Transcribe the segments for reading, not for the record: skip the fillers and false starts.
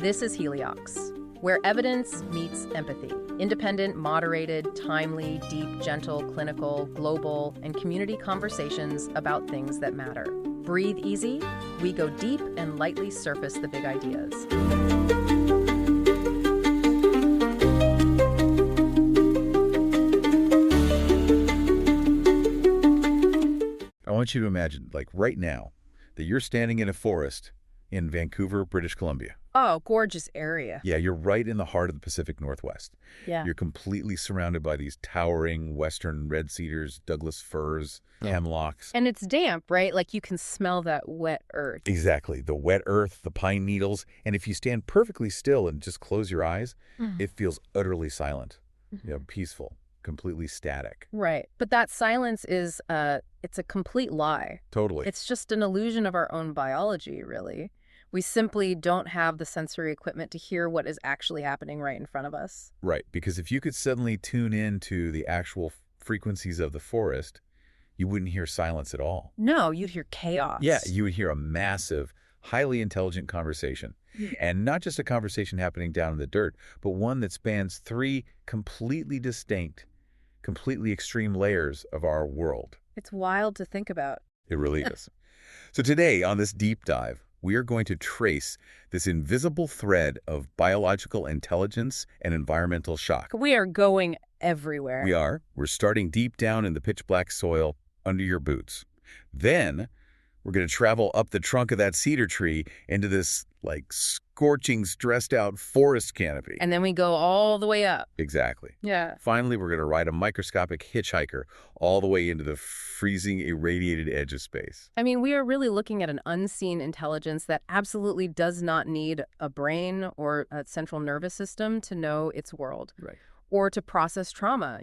This is Heliox, where evidence meets empathy. Independent, moderated, timely, deep, gentle, clinical, global, and community conversations about things that matter. Breathe easy, we go deep and lightly surface the big ideas. I want you to imagine, like right now, that you're standing in a forest in Vancouver, British Columbia. Oh, gorgeous area. Yeah, you're right in the heart of the Pacific Northwest. Yeah. You're completely surrounded by these towering western red cedars, Douglas firs, hemlocks. And it's damp, right? Like you can smell that wet earth. Exactly. The wet earth, the pine needles. And if you stand perfectly still and just close your eyes, it feels utterly silent, peaceful, completely static. Right. But that silence is, it's a complete lie. Totally. It's just an illusion of our own biology, really. We simply don't have the sensory equipment to hear what is actually happening right in front of us. Right, because if you could suddenly tune in to the actual frequencies of the forest, you wouldn't hear silence at all. No, you'd hear chaos. Yeah, you would hear a massive, highly intelligent conversation. And not just a conversation happening down in the dirt, but one that spans three completely distinct, completely extreme layers of our world. It's wild to think about. It really is. So today, on this deep dive, we are going to trace this invisible thread of biological intelligence and environmental shock. We are going everywhere. We are. We're starting deep down in the pitch black soil under your boots. Then we're going to travel up the trunk of that cedar tree into this like scorching, stressed out forest canopy. And then we go all the way up. Exactly. Yeah. Finally, we're going to ride a microscopic hitchhiker all the way into the freezing, irradiated edge of space. I mean, we are really looking at an unseen intelligence that absolutely does not need a brain or a central nervous system to know its world. Right. Or to process trauma,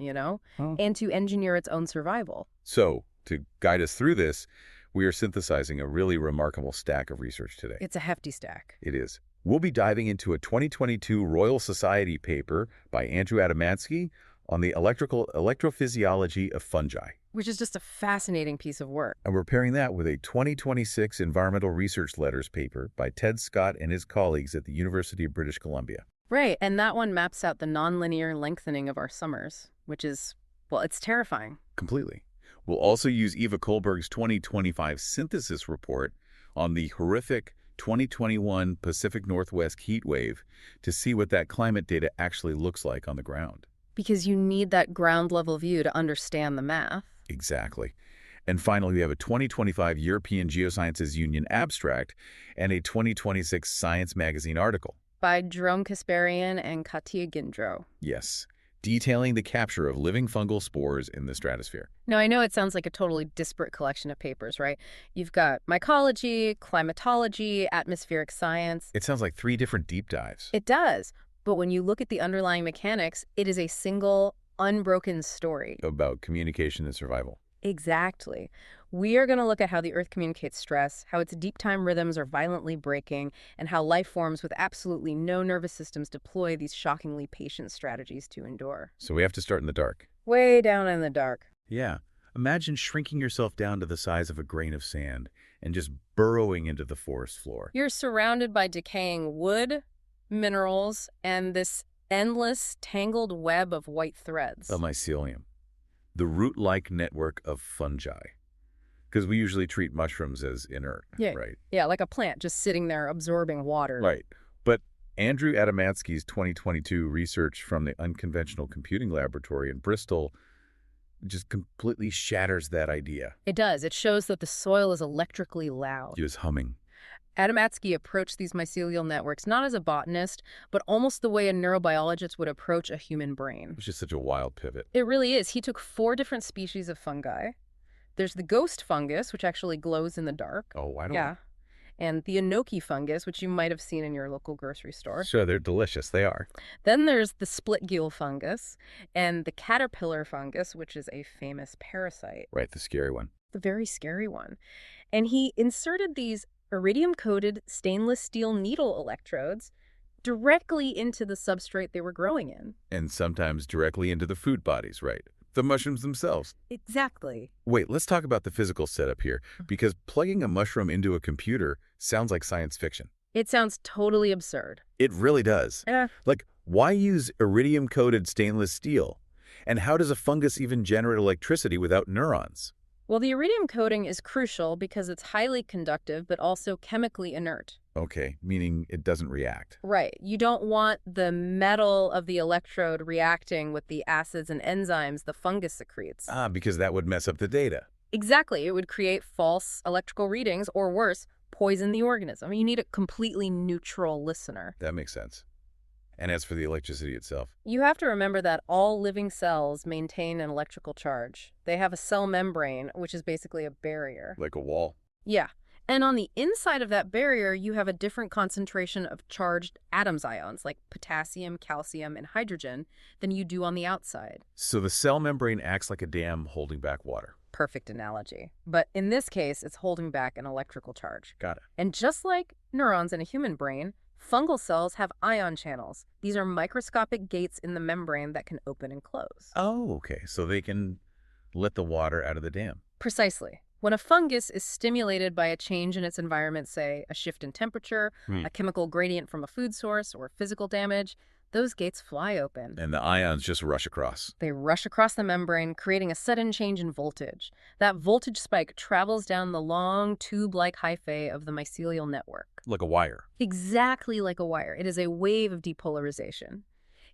and to engineer its own survival. So, to guide us through this, we are synthesizing a really remarkable stack of research today. It's a hefty stack. It is. We'll be diving into a 2022 Royal Society paper by Andrew Adamansky on the electrophysiology of fungi. Which is just a fascinating piece of work. And we're pairing that with a 2026 Environmental Research Letters paper by Ted Scott and his colleagues at the University of British Columbia. Right, and that one maps out the nonlinear lengthening of our summers, which is, well, it's terrifying. Completely. We'll also use Eva Kohlberg's 2025 synthesis report on the horrific 2021 Pacific Northwest heat wave to see what that climate data actually looks like on the ground. Because you need that ground-level view to understand the math. Exactly. And finally, we have a 2025 European Geosciences Union abstract and a 2026 Science magazine article. By Jerome Kasparian and Katia Gindro. Yes. Detailing the capture of living fungal spores in the stratosphere. Now, I know it sounds like a totally disparate collection of papers, right? You've got mycology, climatology, atmospheric science. It sounds like 3 different deep dives. It does. But when you look at the underlying mechanics, it is a single, unbroken story. About communication and survival. Exactly. We are going to look at how the Earth communicates stress, how its deep time rhythms are violently breaking, and how life forms with absolutely no nervous systems deploy these shockingly patient strategies to endure. So we have to start in the dark. Way down in the dark. Yeah. Imagine shrinking yourself down to the size of a grain of sand and just burrowing into the forest floor. You're surrounded by decaying wood, minerals, and this endless, tangled web of white threads. A mycelium. The root-like network of fungi. Because we usually treat mushrooms as inert, right? Yeah, like a plant just sitting there absorbing water. Right. But Andrew Adamansky's 2022 research from the Unconventional Computing Laboratory in Bristol just completely shatters that idea. It does. It shows that the soil is electrically loud. It was humming. Adamansky approached these mycelial networks not as a botanist, but almost the way a neurobiologist would approach a human brain. Which is such a wild pivot. It really is. He took 4 different species of fungi. There's the ghost fungus, which actually glows in the dark. Oh, I don't. Yeah. And the enoki fungus, which you might have seen in your local grocery store. Sure, they're delicious. They are. Then there's the split gill fungus and the caterpillar fungus, which is a famous parasite. Right, the scary one. The very scary one. And he inserted these iridium-coated stainless steel needle electrodes directly into the substrate they were growing in. And sometimes directly into the food bodies, right? The mushrooms themselves. Exactly. Wait, let's talk about the physical setup here, because plugging a mushroom into a computer sounds like science fiction. It sounds totally absurd. It really does. Eh, Like, why use iridium-coated stainless steel? And how does a fungus even generate electricity without neurons? well, the iridium coating is crucial because it's highly conductive but also chemically inert. Okay, meaning it doesn't react. Right. You don't want the metal of the electrode reacting with the acids and enzymes the fungus secretes. Ah, because that would mess up the data. Exactly. It would create false electrical readings or worse, poison the organism. You need a completely neutral listener. That makes sense. And as for the electricity itself? You have to remember that all living cells maintain an electrical charge. They have a cell membrane, which is basically a barrier. Like a wall? Yeah. And on the inside of that barrier, you have a different concentration of charged atoms ions, like potassium, calcium, and hydrogen, than you do on the outside. So the cell membrane acts like a dam holding back water. Perfect analogy. But in this case, it's holding back an electrical charge. Got it. And just like neurons in a human brain, fungal cells have ion channels. These are microscopic gates in the membrane that can open and close. Oh, okay. So they can let the water out of the dam. Precisely. When a fungus is stimulated by a change in its environment, say a shift in temperature, a chemical gradient from a food source, or physical damage, those gates fly open. And the ions just rush across. They rush across the membrane, creating a sudden change in voltage. That voltage spike travels down the long tube-like hyphae of the mycelial network. Like a wire. Exactly like a wire. It is a wave of depolarization.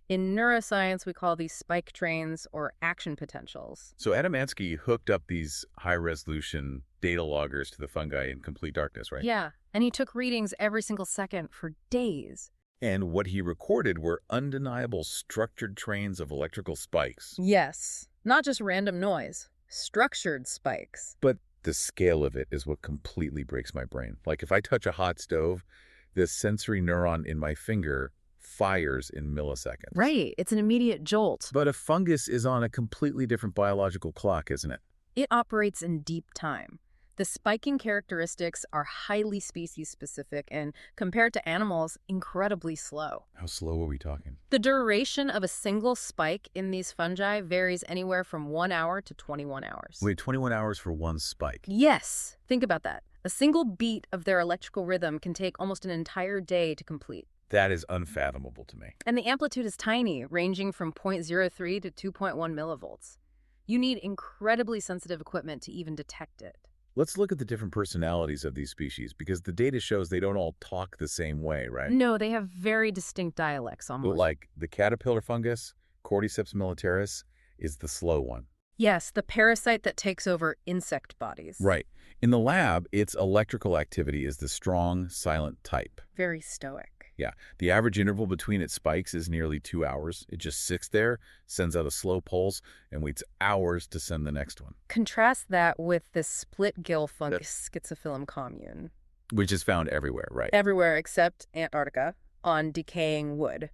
In neuroscience, we call these spike trains or action potentials. So Adamansky hooked up these high-resolution data loggers to the fungi in complete darkness, right? Yeah, and he took readings every single second for days. And what he recorded were undeniable structured trains of electrical spikes. Yes, not just random noise, structured spikes. But the scale of it is what completely breaks my brain. Like if I touch a hot stove, the sensory neuron in my finger fires in milliseconds. Right, it's an immediate jolt. But a fungus is on a completely different biological clock, isn't it? It operates in deep time. The spiking characteristics are highly species-specific and, compared to animals, incredibly slow. How slow are we talking? The duration of a single spike in these fungi varies anywhere from 1 hour to 21 hours. Wait, 21 hours for one spike? Yes, think about that. A single beat of their electrical rhythm can take almost an entire day to complete. That is unfathomable to me. And the amplitude is tiny, ranging from 0.03 to 2.1 millivolts. You need incredibly sensitive equipment to even detect it. Let's look at the different personalities of these species, because the data shows they don't all talk the same way, right? No, they have very distinct dialects almost. Like the caterpillar fungus, Cordyceps militaris, is the slow one. Yes, the parasite that takes over insect bodies. Right. In the lab, its electrical activity is the strong, silent type. Very stoic. Yeah. The average interval between its spikes is nearly 2 hours. It just sits there, sends out a slow pulse, and waits hours to send the next one. Contrast that with the split-gill fungus Schizophilum commune. Which is found everywhere, right? Everywhere except Antarctica, on decaying wood.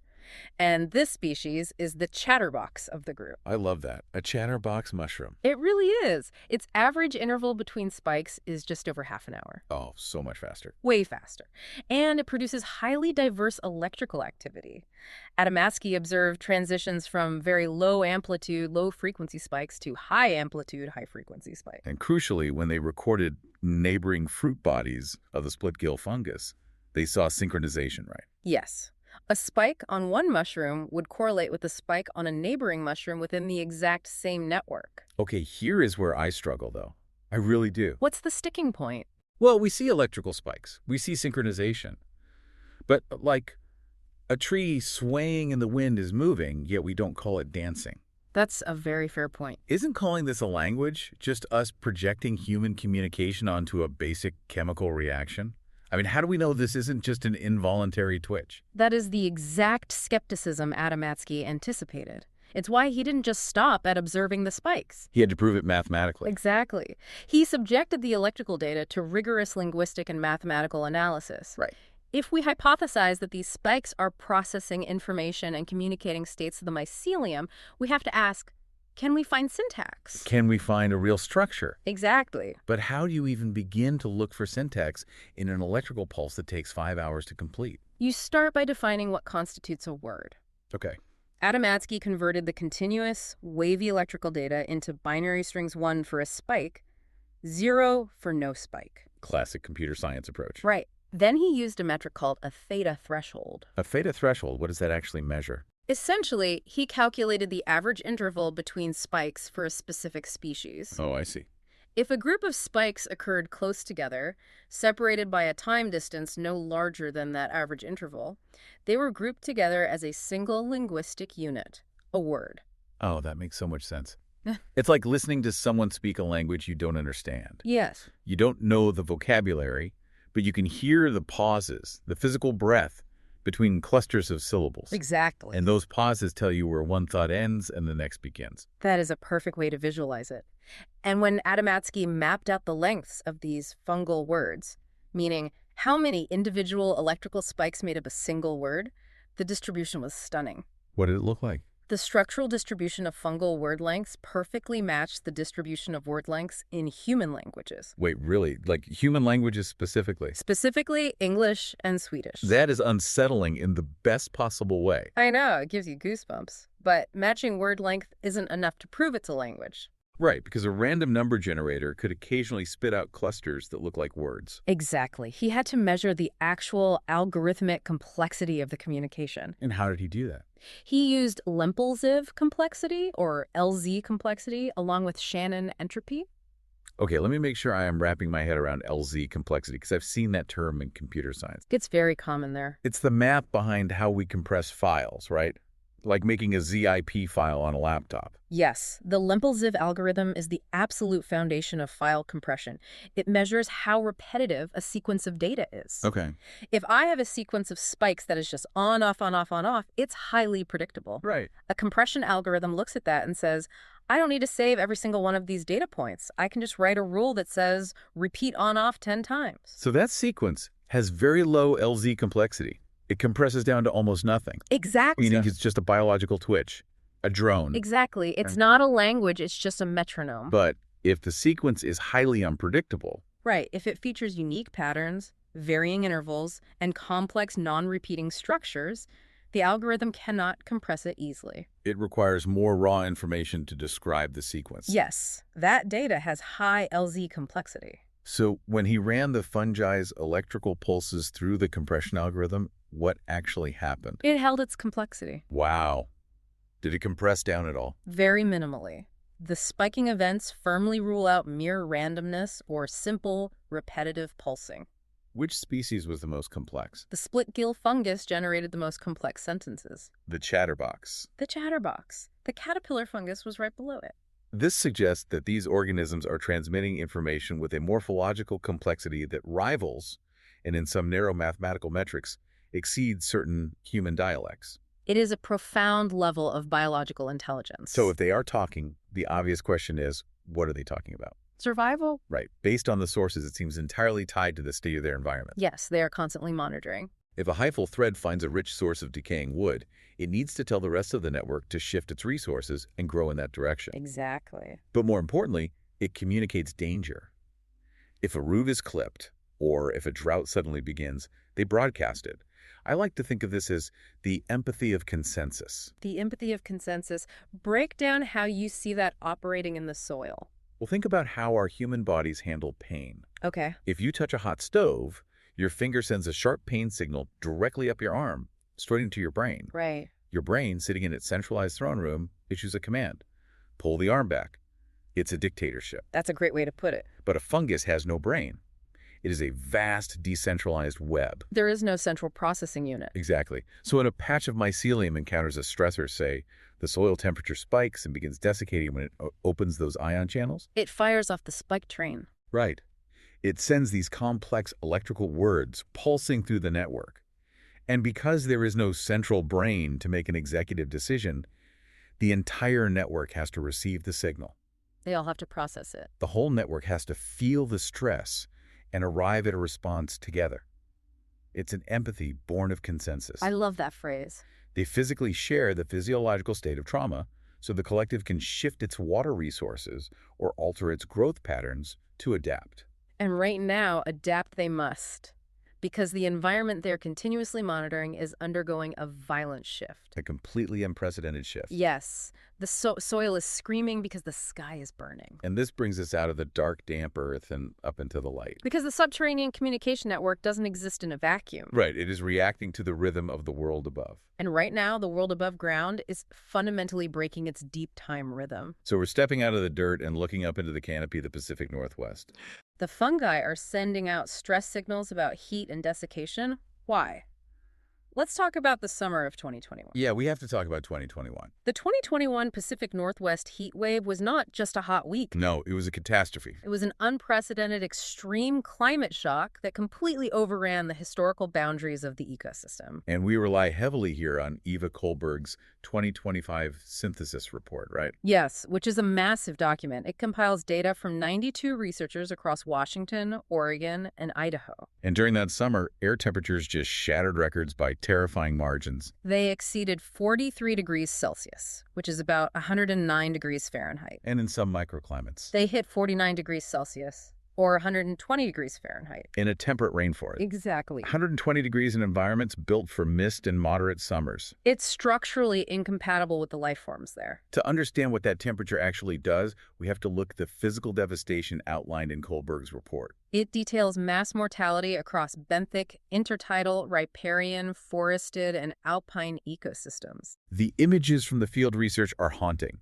And this species is the chatterbox of the group. I love that. A chatterbox mushroom. It really is. Its average interval between spikes is just over half an hour. Oh, so much faster. Way faster. And it produces highly diverse electrical activity. Adamansky observed transitions from very low amplitude, low frequency spikes to high amplitude, high frequency spikes. And crucially, when they recorded neighboring fruit bodies of the split-gill fungus, they saw synchronization, right? Yes. A spike on one mushroom would correlate with a spike on a neighboring mushroom within the exact same network. Okay, here is where I struggle, though. I really do. What's the sticking point? Well, we see electrical spikes. We see synchronization. But, like, a tree swaying in the wind is moving, yet we don't call it dancing. That's a very fair point. Isn't calling this a language just us projecting human communication onto a basic chemical reaction? I mean, how do we know this isn't just an involuntary twitch? That is the exact skepticism Adamansky anticipated. It's why he didn't just stop at observing the spikes. He had to prove it mathematically. Exactly. He subjected the electrical data to rigorous linguistic and mathematical analysis. Right. If we hypothesize that these spikes are processing information and communicating states to the mycelium, we have to ask, can we find syntax? Can we find a real structure? Exactly. But how do you even begin to look for syntax in an electrical pulse that takes 5 hours to complete? You start by defining what constitutes a word. Okay. Adamansky converted the continuous, wavy electrical data into binary strings 1 for a spike, 0 for no spike. Classic computer science approach. Right. Then he used a metric called a theta threshold. A theta threshold, what does that actually measure? Essentially, he calculated the average interval between spikes for a specific species. Oh, I see. If a group of spikes occurred close together, separated by a time distance no larger than that average interval, they were grouped together as a single linguistic unit, a word. Oh, that makes so much sense. It's like listening to someone speak a language you don't understand. Yes. You don't know the vocabulary, but you can hear the pauses, the physical breath between clusters of syllables. Exactly. And those pauses tell you where one thought ends and the next begins. That is a perfect way to visualize it. And when Adamatsky mapped out the lengths of these fungal words, meaning how many individual electrical spikes made up a single word, the distribution was stunning. What did it look like? The structural distribution of fungal word lengths perfectly matched the distribution of word lengths in human languages. Wait, really? Like human languages specifically? Specifically, English and Swedish. That is unsettling in the best possible way. I know, it gives you goosebumps. But matching word length isn't enough to prove it's a language. Right, because a random number generator could occasionally spit out clusters that look like words. Exactly. He had to measure the actual algorithmic complexity of the communication. And how did he do that? He used Lempelsiv complexity, or LZ complexity, along with Shannon entropy. Okay, let me make sure I am wrapping my head around LZ complexity, because I've seen that term in computer science. It's very common there. It's the math behind how we compress files, right? Like making a ZIP file on a laptop. Yes, the Lempelsiv algorithm is the absolute foundation of file compression. It measures how repetitive a sequence of data is. Okay. If I have a sequence of spikes that is just on, off, on, off, on, off, it's highly predictable. Right. A compression algorithm looks at that and says, I don't need to save every single one of these data points. I can just write a rule that says repeat on, off 10 times. So that sequence has very low LZ complexity. It compresses down to almost nothing. Exactly. Meaning it's just a biological twitch, a drone. Exactly. It's not a language, it's just a metronome. But if the sequence is highly unpredictable, Right. If it features unique patterns, varying intervals, and complex non-repeating structures, the algorithm cannot compress it easily. it requires more raw information to describe the sequence. Yes, that data has high LZ complexity. So when he ran the fungi's electrical pulses through the compression algorithm, what actually happened? It held its complexity. Wow. Did it compress down at all? Very minimally. The spiking events firmly rule out mere randomness or simple, repetitive pulsing. Which species was the most complex? The split-gill fungus generated the most complex sentences. The chatterbox. The chatterbox. The caterpillar fungus was right below it. This suggests that these organisms are transmitting information with a morphological complexity that rivals, and in some narrow mathematical metrics, exceeds certain human dialects. It is a profound level of biological intelligence. So if they are talking, the obvious question is, what are they talking about? Survival? Right. Based on the sources, it seems entirely tied to the state of their environment. Yes, they are constantly monitoring. If a hyphal thread finds a rich source of decaying wood, it needs to tell the rest of the network to shift its resources and grow in that direction. Exactly. But more importantly, it communicates danger. If a roof is clipped, or if a drought suddenly begins, they broadcast it. I like to think of this as the empathy of consensus. The empathy of consensus. Break down how you see that operating in the soil. Well, think about how our human bodies handle pain. Okay. If you touch a hot stove, your finger sends a sharp pain signal directly up your arm, straight into your brain. Right. Your brain, sitting in its centralized throne room, issues a command. Pull the arm back. It's a dictatorship. That's a great way to put it. But a fungus has no brain. It is a vast, decentralized web. There is no central processing unit. Exactly. So when a patch of mycelium encounters a stressor, say, the soil temperature spikes and begins desiccating when it opens those ion channels? It fires off the spike train. Right. It sends these complex electrical words pulsing through the network. And because there is no central brain to make an executive decision, the entire network has to receive the signal. They all have to process it. The whole network has to feel the stress and arrive at a response together. It's an empathy born of consensus. I love that phrase. They physically share the physiological state of trauma, so the collective can shift its water resources or alter its growth patterns to adapt. And right now, adapt they must. because the environment they're continuously monitoring is undergoing a violent shift. A completely unprecedented shift. Yes, the soil is screaming because the sky is burning. And this brings us out of the dark, damp earth and up into the light. Because the subterranean communication network doesn't exist in a vacuum. Right, it is reacting to the rhythm of the world above. And right now, the world above ground is fundamentally breaking its deep time rhythm. So we're stepping out of the dirt and looking up into the canopy of the Pacific Northwest. The fungi are sending out stress signals about heat and desiccation. Why? Let's talk about the summer of 2021. Yeah, we have to talk about 2021. The 2021 Pacific Northwest heat wave was not just a hot week. No, it was a catastrophe. It was an unprecedented extreme climate shock that completely overran the historical boundaries of the ecosystem. And we rely heavily here on Eva Kohlberg's 2025 synthesis report, right? Yes, which is a massive document. It compiles data from 92 researchers across Washington, Oregon, and Idaho. And during that summer, air temperatures just shattered records by terrifying margins. They exceeded 43 degrees Celsius, which is about 109 degrees Fahrenheit. And in some microclimates. They hit 49 degrees Celsius, or 120 degrees Fahrenheit. In a temperate rainforest. Exactly. 120 degrees in environments built for mist and moderate summers. It's structurally incompatible with the life forms there. To understand what that temperature actually does, we have to look at the physical devastation outlined in Kohlberg's report. It details mass mortality across benthic, intertidal, riparian, forested, and alpine ecosystems. The images from the field research are haunting.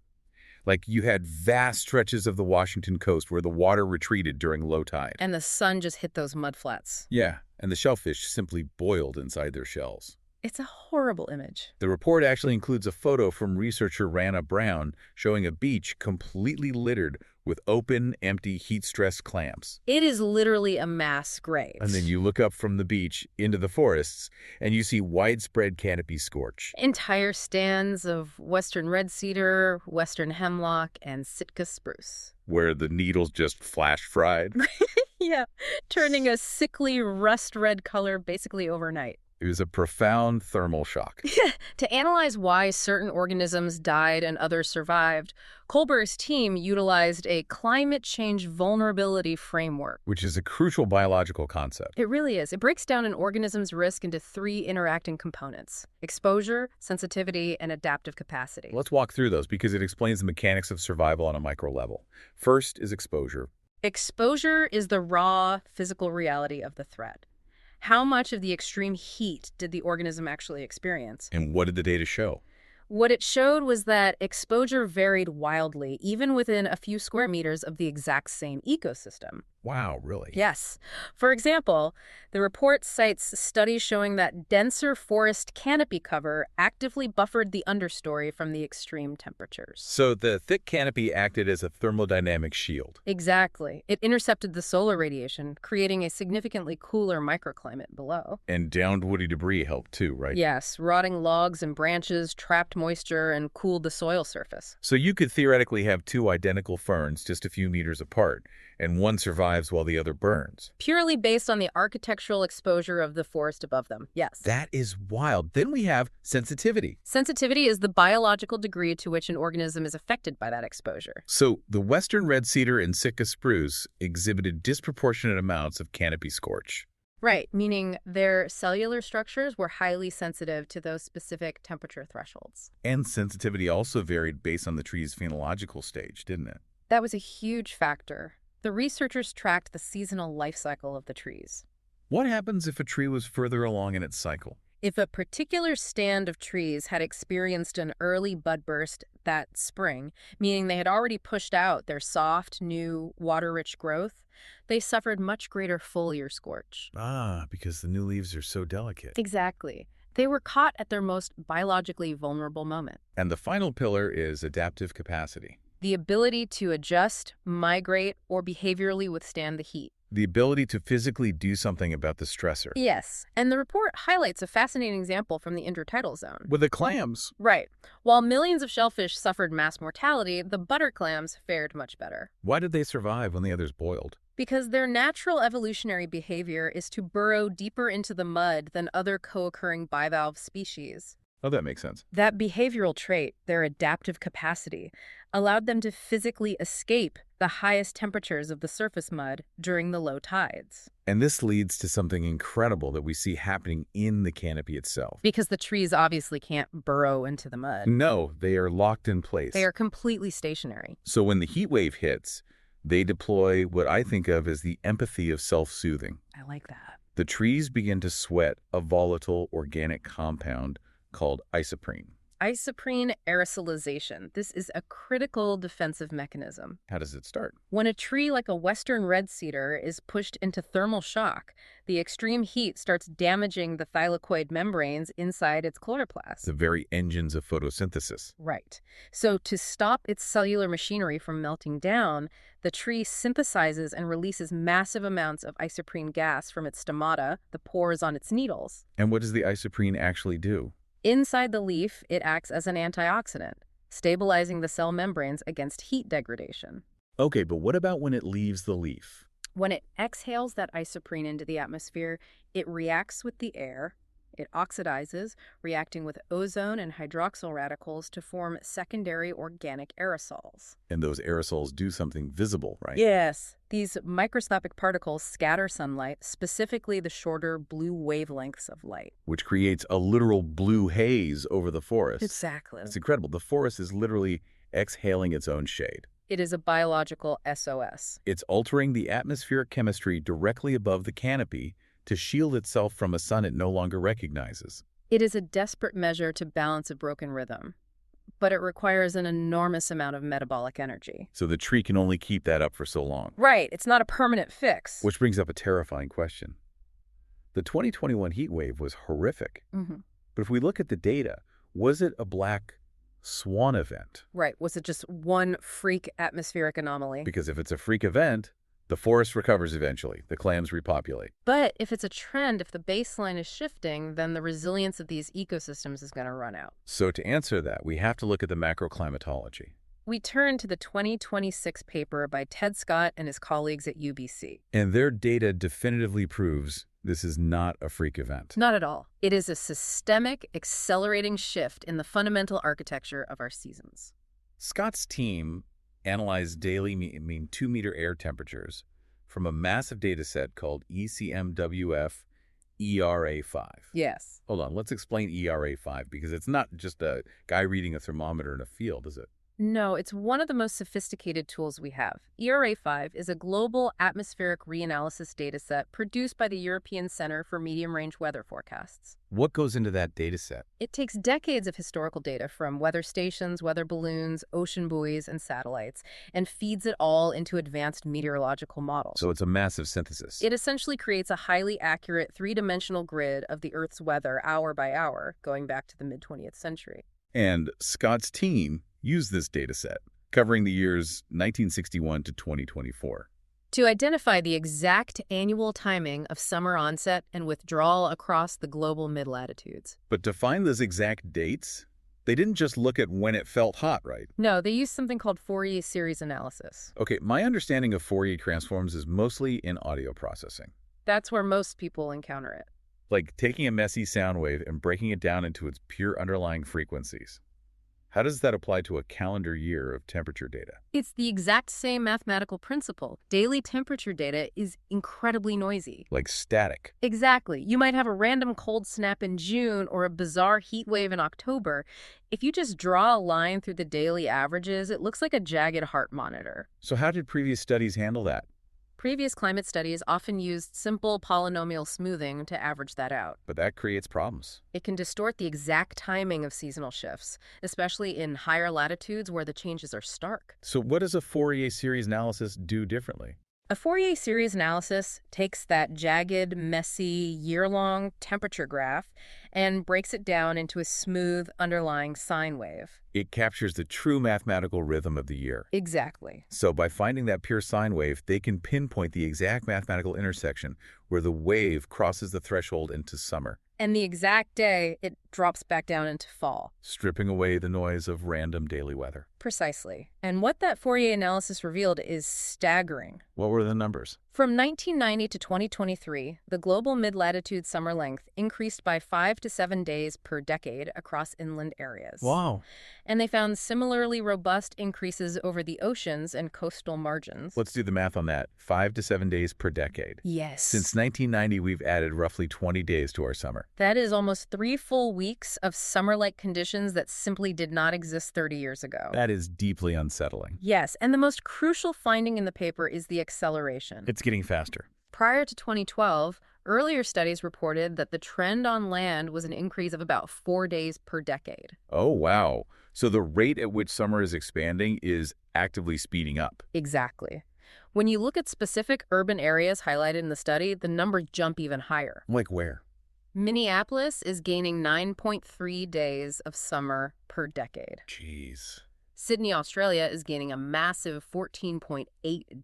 Like you had vast stretches of the Washington coast where the water retreated during low tide. And the sun just hit those mudflats. Yeah, and the shellfish simply boiled inside their shells. It's a horrible image. The report actually includes a photo from researcher Rana Brown showing a beach completely littered with open, empty, heat-stressed clams. It is literally a mass grave. And then you look up from the beach into the forests, and you see widespread canopy scorch. Entire stands of western red cedar, western hemlock, and Sitka spruce. Where the needles just flash fried. Yeah, turning a sickly rust-red color basically overnight. It was a profound thermal shock. To analyze why certain organisms died and others survived, Kohlberg's team utilized a climate change vulnerability framework. Which is a crucial biological concept. It really is. It breaks down an organism's risk into 3 interacting components: exposure, sensitivity, and adaptive capacity. Let's walk through those because it explains the mechanics of survival on a micro level. First is exposure. Exposure is the raw physical reality of the threat. How much of the extreme heat did the organism actually experience? And what did the data show? What it showed was that exposure varied wildly, even within a few square meters of the exact same ecosystem. Wow, really? Yes. For example, the report cites studies showing that denser forest canopy cover actively buffered the understory from the extreme temperatures. So the thick canopy acted as a thermodynamic shield. Exactly. It intercepted the solar radiation, creating a significantly cooler microclimate below. And downed woody debris helped too, right? Yes, rotting logs and branches trapped moisture and cooled the soil surface. So you could theoretically have 2 identical ferns just a few meters apart, and one survives while the other burns. Purely based on the architectural exposure of the forest above them, yes. That is wild. Then we have sensitivity. Sensitivity is the biological degree to which an organism is affected by that exposure. So the western red cedar and Sitka spruce exhibited disproportionate amounts of canopy scorch. Right, meaning their cellular structures were highly sensitive to those specific temperature thresholds. And sensitivity also varied based on the tree's phenological stage, didn't it? That was a huge factor. The researchers tracked the seasonal life cycle of the trees. What happens if a tree was further along in its cycle? If a particular stand of trees had experienced an early bud burst that spring, meaning they had already pushed out their soft, new, water-rich growth, they suffered much greater foliar scorch. Ah, because the new leaves are so delicate. Exactly. They were caught at their most biologically vulnerable moment. And the final pillar is adaptive capacity. The ability to adjust, migrate, or behaviorally withstand the heat. The ability to physically do something about the stressor. Yes, and the report highlights a fascinating example from the intertidal zone. With the clams. Right. While millions of shellfish suffered mass mortality, the butter clams fared much better. Why did they survive when the others boiled? Because their natural evolutionary behavior is to burrow deeper into the mud than other co-occurring bivalve species. Oh, that makes sense. That behavioral trait, their adaptive capacity, allowed them to physically escape the highest temperatures of the surface mud during the low tides. And this leads to something incredible that we see happening in the canopy itself. Because the trees obviously can't burrow into the mud. No, they are locked in place. They are completely stationary. So when the heat wave hits, they deploy what I think of as the empathy of self-soothing. I like that. The trees begin to sweat a volatile organic compound called isoprene. Isoprene aerosolization. This is a critical defensive mechanism. How does it start? When a tree like a western red cedar is pushed into thermal shock, the extreme heat starts damaging the thylakoid membranes inside its chloroplast. The very engines of photosynthesis. Right. So to stop its cellular machinery from melting down, the tree synthesizes and releases massive amounts of isoprene gas from its stomata, the pores on its needles. And what does the isoprene actually do? Inside the leaf, it acts as an antioxidant, stabilizing the cell membranes against heat degradation. Okay, but what about when it leaves the leaf? When it exhales that isoprene into the atmosphere, it reacts with the air. It oxidizes, reacting with ozone and hydroxyl radicals to form secondary organic aerosols. And those aerosols do something visible, right? Yes. These microscopic particles scatter sunlight, specifically the shorter blue wavelengths of light. Which creates a literal blue haze over the forest. Exactly. It's incredible. The forest is literally exhaling its own shade. It is a biological SOS. It's altering the atmospheric chemistry directly above the canopy to shield itself from a sun it no longer recognizes. It is a desperate measure to balance a broken rhythm, but it requires an enormous amount of metabolic energy. So the tree can only keep that up for so long. Right, it's not a permanent fix. Which brings up a terrifying question. The 2021 heat wave was horrific. But if we look at the data, was it a black swan event? Right, was it just one freak atmospheric anomaly? Because if it's a freak event, the forest recovers eventually. The clams repopulate. But if it's a trend, if the baseline is shifting, then the resilience of these ecosystems is going to run out. So to answer that, we have to look at the macroclimatology. We turn to the 2026 paper by Ted Scott and his colleagues at UBC. And their data definitively proves this is not a freak event. Not at all. It is a systemic, accelerating shift in the fundamental architecture of our seasons. Scott's team analyzed daily 2-meter air temperatures from a massive data set called ECMWF ERA5. Yes. Hold on, let's explain ERA5 because it's not just a guy reading a thermometer in a field, is it? No, it's one of the most sophisticated tools we have. ERA5 is a global atmospheric reanalysis dataset produced by the European Center for Medium-Range Weather Forecasts. What goes into that dataset? It takes decades of historical data from weather stations, weather balloons, ocean buoys, and satellites, and feeds it all into advanced meteorological models. So it's a massive synthesis. It essentially creates a highly accurate three-dimensional grid of the Earth's weather hour by hour, going back to the mid-20th century. And Scott's team used this dataset, covering the years 1961 to 2024. To identify the exact annual timing of summer onset and withdrawal across the global mid-latitudes. But to find those exact dates, they didn't just look at when it felt hot, right? No, they used something called Fourier series analysis. Okay, my understanding of Fourier transforms is mostly in audio processing. That's where most people encounter it. Like taking a messy sound wave and breaking it down into its pure underlying frequencies. How does that apply to a calendar year of temperature data? It's the exact same mathematical principle. Daily temperature data is incredibly noisy. Like static. Exactly. You might have a random cold snap in June or a bizarre heat wave in October. If you just draw a line through the daily averages, it looks like a jagged heart monitor. So how did previous studies handle that? Previous climate studies often used simple polynomial smoothing to average that out. But that creates problems. It can distort the exact timing of seasonal shifts, especially in higher latitudes where the changes are stark. So what does a Fourier series analysis do differently? A Fourier series analysis takes that jagged, messy, year-long temperature graph and breaks it down into a smooth underlying sine wave. It captures the true mathematical rhythm of the year. Exactly. So by finding that pure sine wave, they can pinpoint the exact mathematical intersection where the wave crosses the threshold into summer. And the exact day it drops back down into fall. Stripping away the noise of random daily weather. Precisely. And what that Fourier analysis revealed is staggering. What were the numbers? From 1990 to 2023, the global mid-latitude summer length increased by 5 to 7 days per decade across inland areas. Wow. And they found similarly robust increases over the oceans and coastal margins. Let's do the math on that. 5 to 7 days per decade. Yes. Since 1990, we've added roughly 20 days to our summer. That is almost 3 full weeks of summer-like conditions that simply did not exist 30 years ago. That is deeply unsettling. Yes, and the most crucial finding in the paper is the acceleration. It's getting faster. Prior to 2012, earlier studies reported that the trend on land was an increase of about 4 days per decade. Oh, wow. So the rate at which summer is expanding is actively speeding up. Exactly. When you look at specific urban areas highlighted in the study, the numbers jump even higher. Like where? Minneapolis is gaining 9.3 days of summer per decade. Jeez. Sydney, Australia is gaining a massive 14.8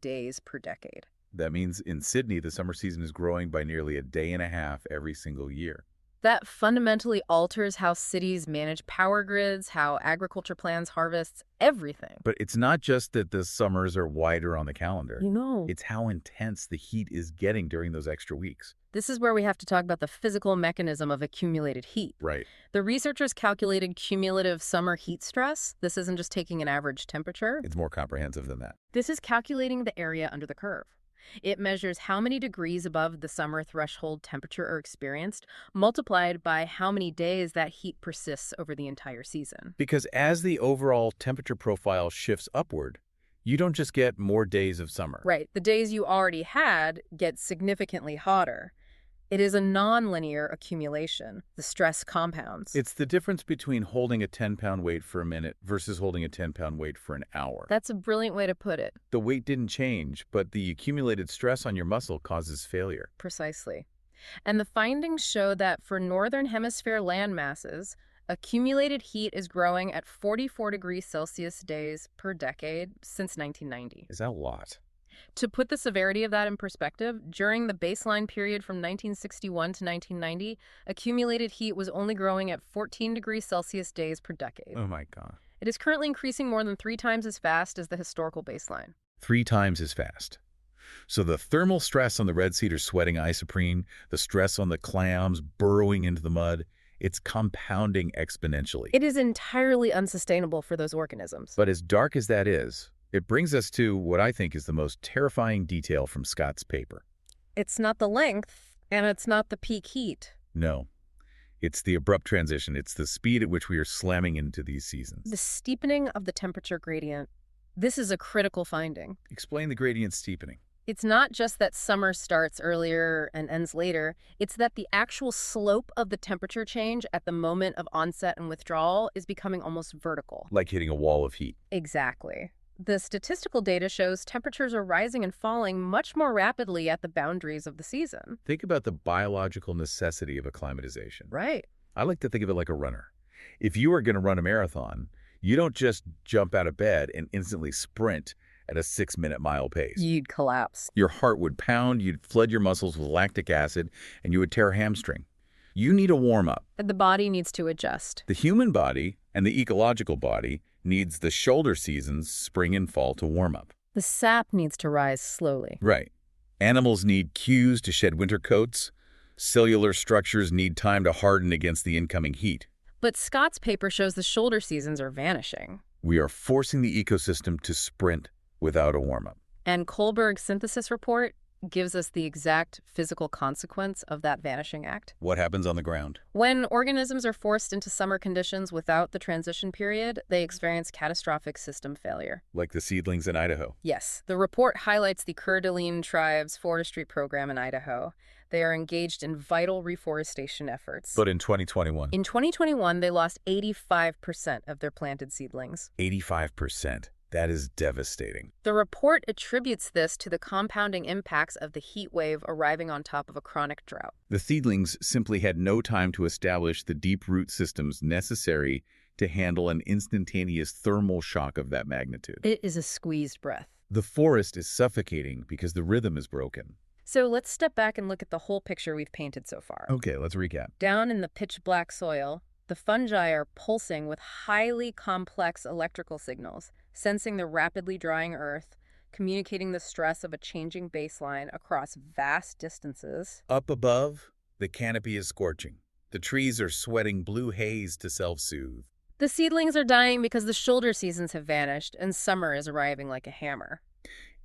days per decade. That means in Sydney, the summer season is growing by nearly a day and a half every single year. That fundamentally alters how cities manage power grids, how agriculture plans harvests, everything. But it's not just that the summers are wider on the calendar. It's It's how intense the heat is getting during those extra weeks. this is where we have to talk about the physical mechanism of accumulated heat. Right. The researchers calculated cumulative summer heat stress. This isn't just taking an average temperature. It's more comprehensive than that. This is calculating the area under the curve. It measures how many degrees above the summer threshold temperature are experienced, multiplied by how many days that heat persists over the entire season. Because as the overall temperature profile shifts upward, you don't just get more days of summer. Right. The days you already had get significantly hotter. It is a nonlinear accumulation. The stress compounds. It's the difference between holding a 10-pound weight for a minute versus holding a 10-pound weight for an hour. That's a brilliant way to put it. The weight didn't change, but the accumulated stress on your muscle causes failure. Precisely. And the findings show that for northern hemisphere land masses, accumulated heat is growing at 44 degrees Celsius days per decade since 1990. Is that a lot? To put the severity of that in perspective, during the baseline period from 1961 to 1990, accumulated heat was only growing at 14 degrees Celsius days per decade. Oh my God. It is currently increasing more than 3 times as fast as the historical baseline. 3 times as fast. So the thermal stress on the red cedar sweating isoprene, the stress on the clams burrowing into the mud, it's compounding exponentially. It is entirely unsustainable for those organisms. But as dark as that is, it brings us to what I think is the most terrifying detail from Scott's paper. It's not the length, and it's not the peak heat. No, it's the abrupt transition. It's the speed at which we are slamming into these seasons. The steepening of the temperature gradient. This is a critical finding. Explain the gradient steepening. It's not just that summer starts earlier and ends later. It's that the actual slope of the temperature change at the moment of onset and withdrawal is becoming almost vertical. Like hitting a wall of heat. Exactly. The statistical data shows temperatures are rising and falling much more rapidly at the boundaries of the season. Think about the biological necessity of acclimatization. Right. I like to think of it like a runner. If you are going to run a marathon, you don't just jump out of bed and instantly sprint at a 6-minute mile pace. You'd collapse. Your heart would pound, you'd flood your muscles with lactic acid, and you would tear a hamstring. You need a warm-up. The body needs to adjust. The human body and the ecological body needs the shoulder seasons, spring and fall, to warm up. The sap needs to rise slowly. Right. Animals need cues to shed winter coats. Cellular structures need time to harden against the incoming heat. But Scott's paper shows the shoulder seasons are vanishing. We are forcing the ecosystem to sprint without a warm-up. And Kohlberg's synthesis report gives us the exact physical consequence of that vanishing act. What happens on the ground? When organisms are forced into summer conditions without the transition period, they experience catastrophic system failure. Like the seedlings in Idaho. Yes, the report highlights the Coeur d'Alene tribe's forestry program in Idaho. They are engaged in vital reforestation efforts. But in 2021? In 2021, they lost 85% of their planted seedlings. 85%. That is devastating. The report attributes this to the compounding impacts of the heat wave arriving on top of a chronic drought. The seedlings simply had no time to establish the deep root systems necessary to handle an instantaneous thermal shock of that magnitude. It is a squeezed breath. The forest is suffocating because the rhythm is broken. So let's step back and look at the whole picture we've painted so far. Okay, let's recap. Down in the pitch black soil, The fungi are pulsing with highly complex electrical signals, sensing the rapidly drying Earth, communicating the stress of a changing baseline across vast distances. Up above, the canopy is scorching. The trees are sweating blue haze to self-soothe. The seedlings are dying because the shoulder seasons have vanished and summer is arriving like a hammer.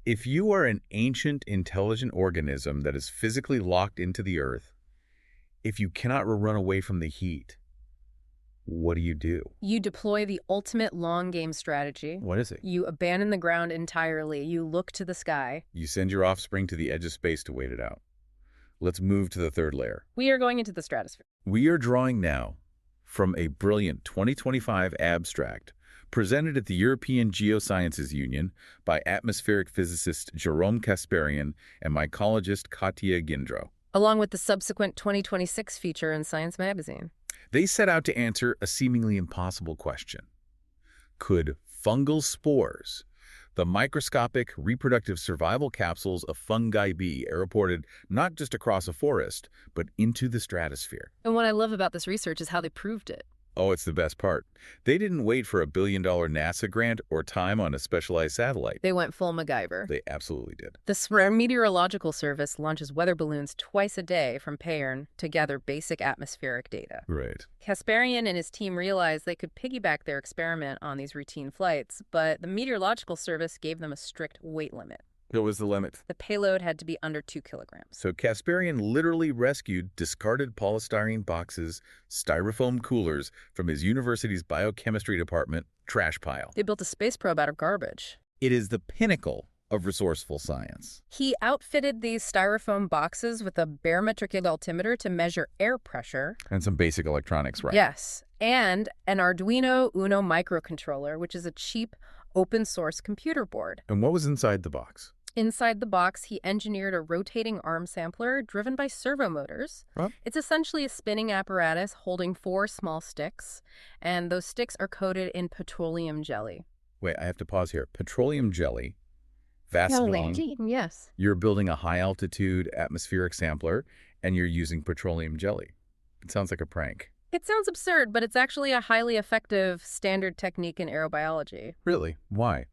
If you are an ancient, intelligent organism that is physically locked into the Earth, if you cannot run away from the heat, what do? You deploy the ultimate long game strategy. What is it? You abandon the ground entirely. You look to the sky. You send your offspring to the edge of space to wait it out. Let's move to the third layer. We are going into the stratosphere. We are drawing now from a brilliant 2025 abstract presented at the European Geosciences Union by atmospheric physicist Jerome Kasparian and mycologist Katya Gindro. Along with the subsequent 2026 feature in Science magazine. They set out to answer a seemingly impossible question. Could fungal spores, the microscopic reproductive survival capsules of fungi, be airported not just across a forest, but into the stratosphere? And what I love about this research is how they proved it. Oh, it's the best part. They didn't wait for a $1 billion NASA grant or time on a specialized satellite. They went full MacGyver. They absolutely did. The Meteorological Service launches weather balloons twice a day from Payern to gather basic atmospheric data. Right. Kasparian and his team realized they could piggyback their experiment on these routine flights, but the Meteorological Service gave them a strict weight limit. What was the limit? The payload had to be under 2 kilograms. So Kasparian literally rescued discarded polystyrene boxes, styrofoam coolers from his university's biochemistry department trash pile. They built a space probe out of garbage. It is the pinnacle of resourceful science. He outfitted these styrofoam boxes with a barometric altimeter to measure air pressure. And some basic electronics, right? Yes, and an Arduino Uno microcontroller, which is a cheap, open-source computer board. And what was inside the box? Inside the box, he engineered a rotating arm sampler driven by servo motors. Huh? It's essentially a spinning apparatus holding 4 small sticks, and those sticks are coated in petroleum jelly. Wait, I have to pause here. Petroleum jelly, Vaseline. Yes. You're building a high-altitude atmospheric sampler, and you're using petroleum jelly. It sounds like a prank. It sounds absurd, but it's actually a highly effective standard technique in aerobiology. Really? Why?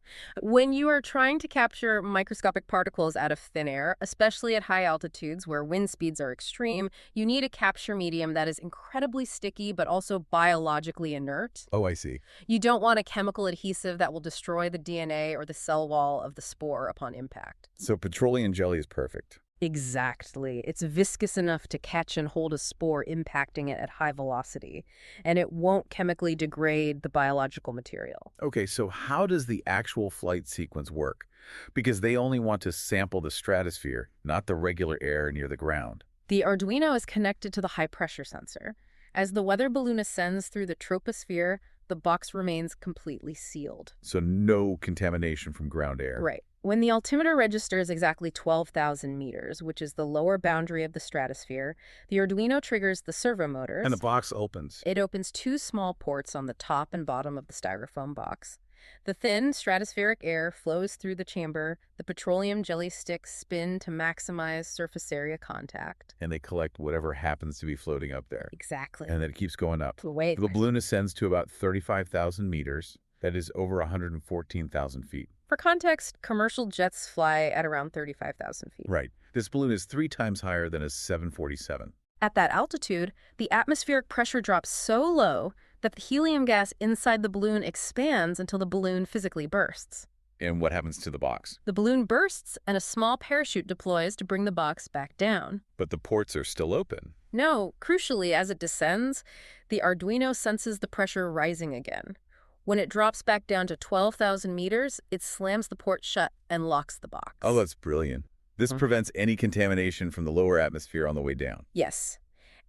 When you are trying to capture microscopic particles out of thin air, especially at high altitudes where wind speeds are extreme, you need a capture medium that is incredibly sticky but also biologically inert. Oh, I see. You don't want a chemical adhesive that will destroy the DNA or the cell wall of the spore upon impact. So petroleum jelly is perfect. Exactly. It's viscous enough to catch and hold a spore impacting it at high velocity, and it won't chemically degrade the biological material. Okay, so how does the actual flight sequence work? Because they only want to sample the stratosphere, not the regular air near the ground. The Arduino is connected to the high-pressure sensor. As the weather balloon ascends through the troposphere, the box remains completely sealed. So no contamination from ground air. Right. When the altimeter registers exactly 12,000 meters, which is the lower boundary of the stratosphere, the Arduino triggers the servo motors. And the box opens. It opens 2 small ports on the top and bottom of the styrofoam box. The thin stratospheric air flows through the chamber. The petroleum jelly sticks spin to maximize surface area contact. And they collect whatever happens to be floating up there. Exactly. And then it keeps going up. Wait. The balloon ascends to about 35,000 meters. That is over 114,000 feet. For context, commercial jets fly at around 35,000 feet. Right. This balloon is 3 times higher than a 747. At that altitude, the atmospheric pressure drops so low that the helium gas inside the balloon expands until the balloon physically bursts. And what happens to the box? The balloon bursts and a small parachute deploys to bring the box back down. But the ports are still open. No, crucially, as it descends, the Arduino senses the pressure rising again. When it drops back down to 12,000 meters, it slams the port shut and locks the box. Oh, that's brilliant. This prevents any contamination from the lower atmosphere on the way down. Yes.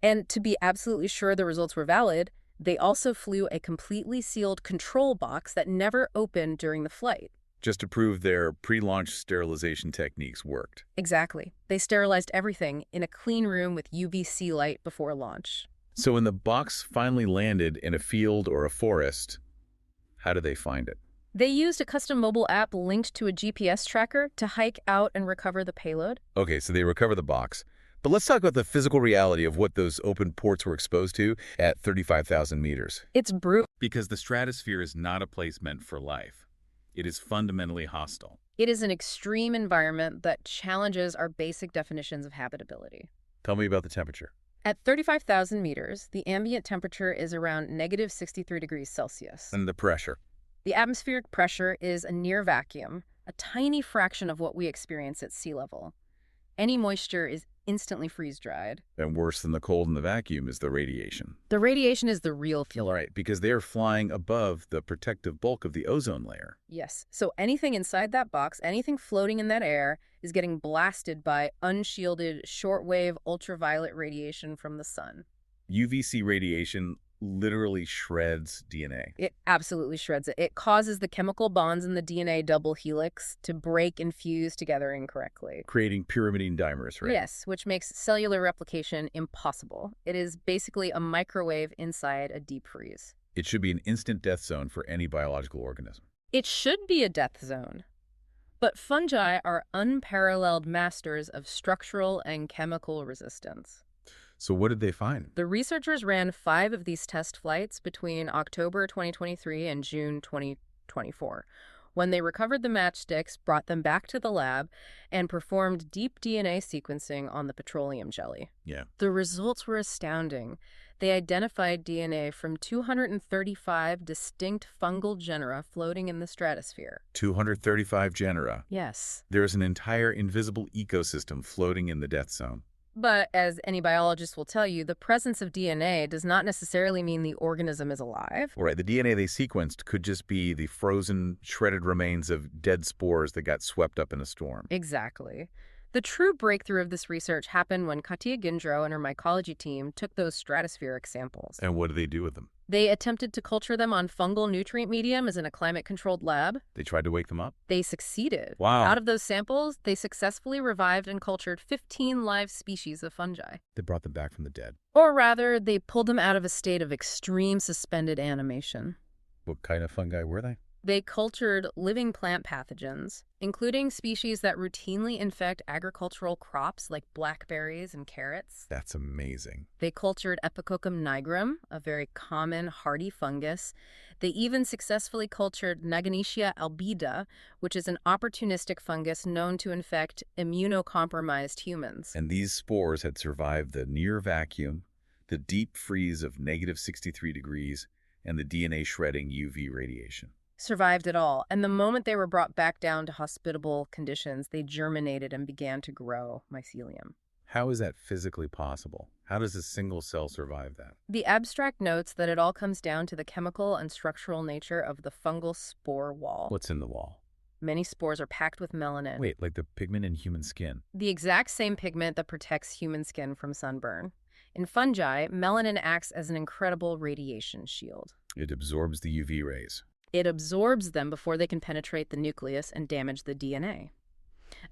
And to be absolutely sure the results were valid, they also flew a completely sealed control box that never opened during the flight. Just to prove their pre-launch sterilization techniques worked. Exactly. They sterilized everything in a clean room with UVC light before launch. So when the box finally landed in a field or a forest, how did they find it? They used a custom mobile app linked to a GPS tracker to hike out and recover the payload. Okay, so they recover the box, But let's talk about the physical reality of what those open ports were exposed to at 35,000 meters. It's brutal. Because the stratosphere is not a place meant for life. It is fundamentally hostile. It is an extreme environment that challenges our basic definitions of habitability. Tell me about the temperature. At 35,000 meters, the ambient temperature is around negative 63 degrees Celsius. And the pressure. The atmospheric pressure is a near vacuum, a tiny fraction of what we experience at sea level. Any moisture is instantly freeze-dried. And worse than the cold in the vacuum is the radiation. The radiation is the real fuel. Right, because they are flying above the protective bulk of the ozone layer. Yes, so anything inside that box, anything floating in that air, is getting blasted by unshielded shortwave ultraviolet radiation from the sun. UVC radiation literally shreds DNA. It absolutely shreds it. It causes the chemical bonds in the DNA double helix to break and fuse together incorrectly. Creating pyrimidine dimers, right? Yes, which makes cellular replication impossible. It is basically a microwave inside a deep freeze. It should be an instant death zone for any biological organism. It should be a death zone. But fungi are unparalleled masters of structural and chemical resistance. So what did they find? The researchers ran 5 of these test flights between October 2023 and June 2024. When they recovered the matchsticks, brought them back to the lab, and performed deep DNA sequencing on the petroleum jelly. Yeah. The results were astounding. They identified DNA from 235 distinct fungal genera floating in the stratosphere. 235 genera. Yes. There is an entire invisible ecosystem floating in the death zone. But as any biologist will tell you, the presence of DNA does not necessarily mean the organism is alive. Right, the DNA they sequenced could just be the frozen, shredded remains of dead spores that got swept up in a storm. Exactly. The true breakthrough of this research happened when Katia Gindro and her mycology team took those stratospheric samples. And what did they do with them? They attempted to culture them on fungal nutrient medium as in a climate-controlled lab. They tried to wake them up? They succeeded. Wow. Out of those samples, they successfully revived and cultured 15 live species of fungi. They brought them back from the dead. Or rather, they pulled them out of a state of extreme suspended animation. What kind of fungi were they? They cultured living plant pathogens, including species that routinely infect agricultural crops like blackberries and carrots. That's amazing. They cultured Epicoccum nigrum, a very common hardy fungus. They even successfully cultured Naganitia albida, which is an opportunistic fungus known to infect immunocompromised humans. And these spores had survived the near vacuum, the deep freeze of negative 63 degrees, and the DNA-shredding UV radiation. Survived it all, and the moment they were brought back down to hospitable conditions, they germinated and began to grow mycelium. How is that physically possible? How does a single cell survive that? The abstract notes that it all comes down to the chemical and structural nature of the fungal spore wall. What's in the wall? Many spores are packed with melanin. Wait, like the pigment in human skin? The exact same pigment that protects human skin from sunburn. In fungi, melanin acts as an incredible radiation shield. It absorbs the UV rays. It absorbs them before they can penetrate the nucleus and damage the DNA.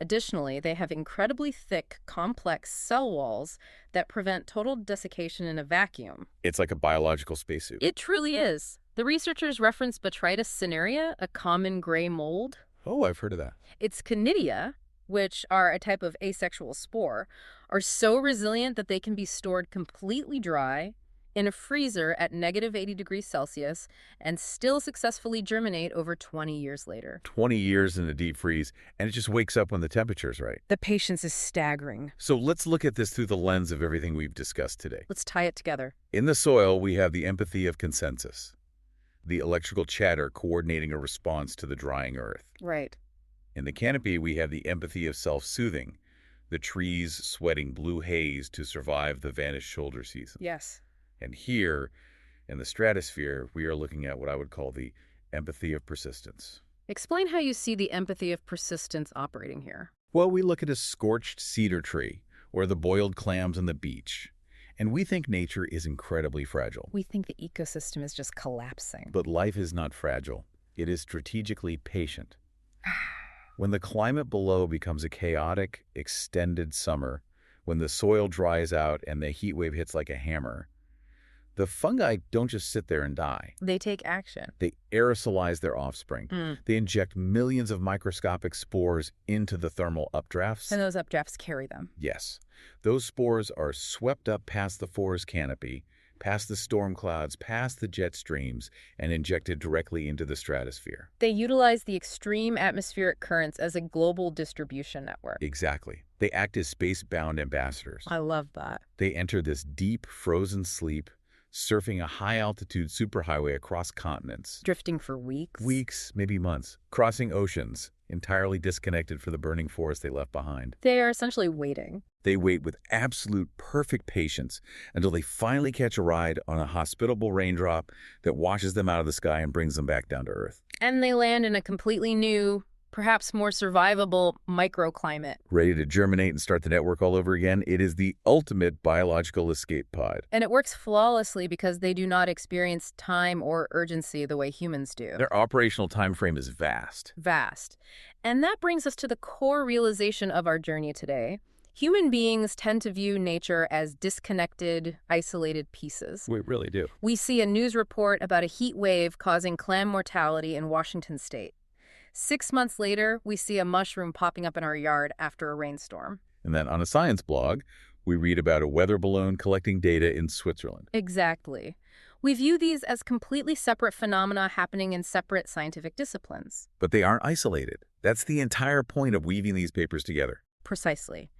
Additionally, they have incredibly thick, complex cell walls that prevent total desiccation in a vacuum. It's like a biological spacesuit. It truly is. The researchers reference Botrytis cinerea, a common gray mold. Oh, I've heard of that. Its conidia, which are a type of asexual spore, are so resilient that they can be stored completely dry in a freezer at negative 80 degrees Celsius and still successfully germinate over 20 years later. 20 years in a deep freeze, and it just wakes up when the temperature's right. The patience is staggering. So let's look at this through the lens of everything we've discussed today. Let's tie it together. In the soil, we have the empathy of consensus, the electrical chatter coordinating a response to the drying earth. Right. In the canopy, we have the empathy of self-soothing, the trees sweating blue haze to survive the vanished shoulder season. Yes. And here, in the stratosphere, we are looking at what I would call the empathy of persistence. Explain how you see the empathy of persistence operating here. Well, we look at a scorched cedar tree or the boiled clams on the beach, and we think nature is incredibly fragile. We think the ecosystem is just collapsing. But life is not fragile. It is strategically patient. When the climate below becomes a chaotic, extended summer, when the soil dries out and the heat wave hits like a hammer, The fungi don't just sit there and die. They take action. They aerosolize their offspring. Mm. They inject millions of microscopic spores into the thermal updrafts. And those updrafts carry them. Yes. Those spores are swept up past the forest canopy, past the storm clouds, past the jet streams, and injected directly into the stratosphere. They utilize the extreme atmospheric currents as a global distribution network. Exactly. They act as space-bound ambassadors. I love that. They enter this deep, frozen sleep, surfing a high-altitude superhighway across continents. Drifting for weeks. Weeks, maybe months. Crossing oceans, entirely disconnected from the burning forest they left behind. They are essentially waiting. They wait with absolute perfect patience until they finally catch a ride on a hospitable raindrop that washes them out of the sky and brings them back down to Earth. And they land in a completely new, perhaps more survivable microclimate. Ready to germinate and start the network all over again, it is the ultimate biological escape pod. And it works flawlessly because they do not experience time or urgency the way humans do. Their operational time frame is vast. Vast. And that brings us to the core realization of our journey today. Human beings tend to view nature as disconnected, isolated pieces. We really do. We see a news report about a heat wave causing clam mortality in Washington state. 6 months later, we see a mushroom popping up in our yard after a rainstorm. And then on a science blog, we read about a weather balloon collecting data in Switzerland. Exactly. We view these as completely separate phenomena happening in separate scientific disciplines. But they aren't isolated. That's the entire point of weaving these papers together. Precisely.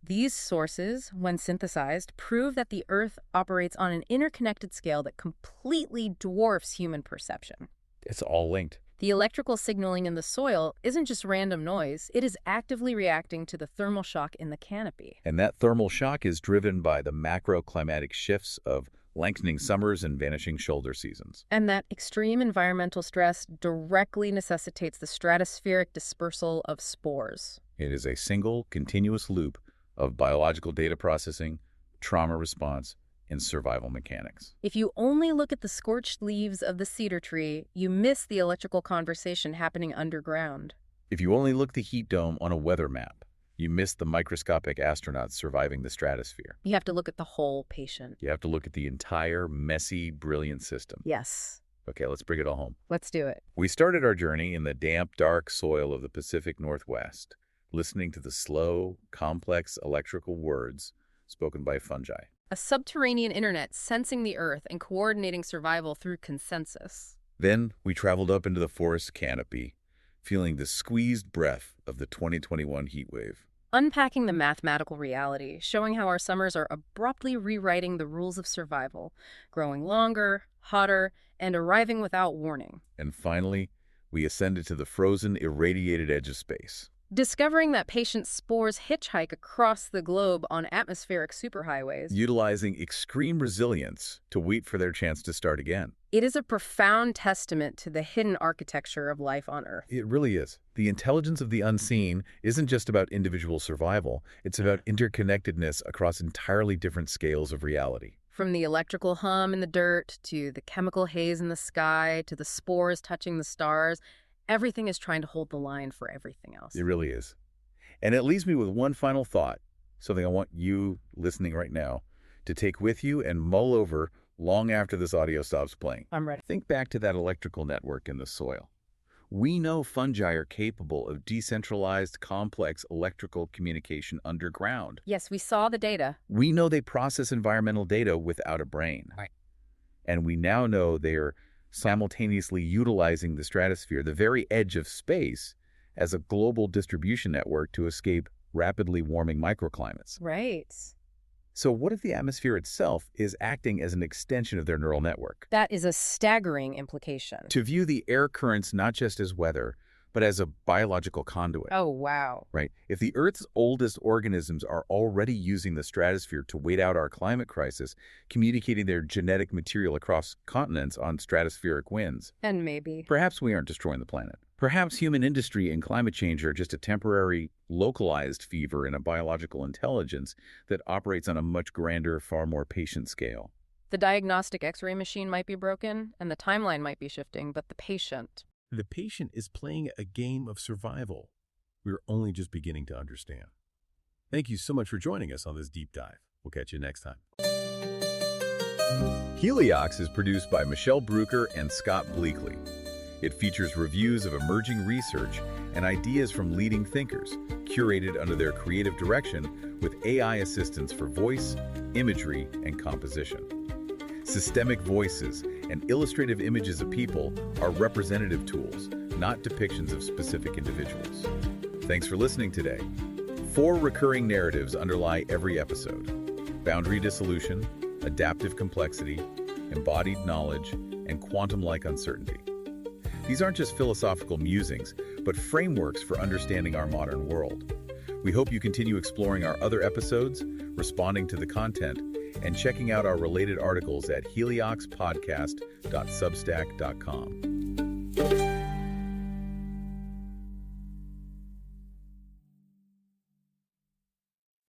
These sources, when synthesized, prove that the Earth operates on an interconnected scale that completely dwarfs human perception. It's all linked. The electrical signaling in the soil isn't just random noise, it is actively reacting to the thermal shock in the canopy. And that thermal shock is driven by the macroclimatic shifts of lengthening summers and vanishing shoulder seasons. And that extreme environmental stress directly necessitates the stratospheric dispersal of spores. It is a single, continuous loop of biological data processing, trauma response, and survival mechanics. If you only look at the scorched leaves of the cedar tree, you miss the electrical conversation happening underground. If you only look at the heat dome on a weather map, you miss the microscopic astronauts surviving the stratosphere. You have to look at the whole patient. You have to look at the entire messy, brilliant system. Yes. Okay, let's bring it all home. Let's do it. We started our journey in the damp, dark soil of the Pacific Northwest, listening to the slow, complex electrical words spoken by fungi. A subterranean internet sensing the Earth and coordinating survival through consensus. Then we traveled up into the forest canopy, feeling the squeezed breath of the 2021 heat wave. Unpacking the mathematical reality, showing how our summers are abruptly rewriting the rules of survival, growing longer, hotter, and arriving without warning. And finally, we ascended to the frozen, irradiated edge of space. Discovering that patient spores hitchhike across the globe on atmospheric superhighways. Utilizing extreme resilience to wait for their chance to start again. It is a profound testament to the hidden architecture of life on Earth. It really is. The intelligence of the unseen isn't just about individual survival. It's about interconnectedness across entirely different scales of reality. From the electrical hum in the dirt, to the chemical haze in the sky, to the spores touching the stars, everything is trying to hold the line for everything else. It really is. And it leaves me with one final thought, something I want you listening right now to take with you and mull over long after this audio stops playing. I'm ready. Think back to that electrical network in the soil. We know fungi are capable of decentralized, complex electrical communication underground. Yes, we saw the data. We know they process environmental data without a brain. Right. And we now know they are simultaneously utilizing the stratosphere, the very edge of space, as a global distribution network to escape rapidly warming microclimates. Right. So what if the atmosphere itself is acting as an extension of their neural network? That is a staggering implication. To view the air currents not just as weather, but as a biological conduit. Oh, wow. Right. If the Earth's oldest organisms are already using the stratosphere to wait out our climate crisis, communicating their genetic material across continents on stratospheric winds, And maybe. perhaps we aren't destroying the planet. Perhaps human industry and climate change are just a temporary, localized fever in a biological intelligence that operates on a much grander, far more patient scale. The diagnostic X-ray machine might be broken, and the timeline might be shifting, but the patient... The patient is playing a game of survival we're only just beginning to understand. Thank you so much for joining us on this deep dive. We'll catch you next time. Heliox is produced by Michelle Brucker and Scott Bleakley. It features reviews of emerging research and ideas from leading thinkers, curated under their creative direction with AI assistance for voice, imagery, and composition. Systemic voices and illustrative images of people are representative tools, not depictions of specific individuals. Thanks for listening today. 4 recurring narratives underlie every episode: boundary dissolution, adaptive complexity, embodied knowledge, and quantum-like uncertainty. These aren't just philosophical musings, but frameworks for understanding our modern world. We hope you continue exploring our other episodes, responding to the content, and checking out our related articles at helioxpodcast.substack.com.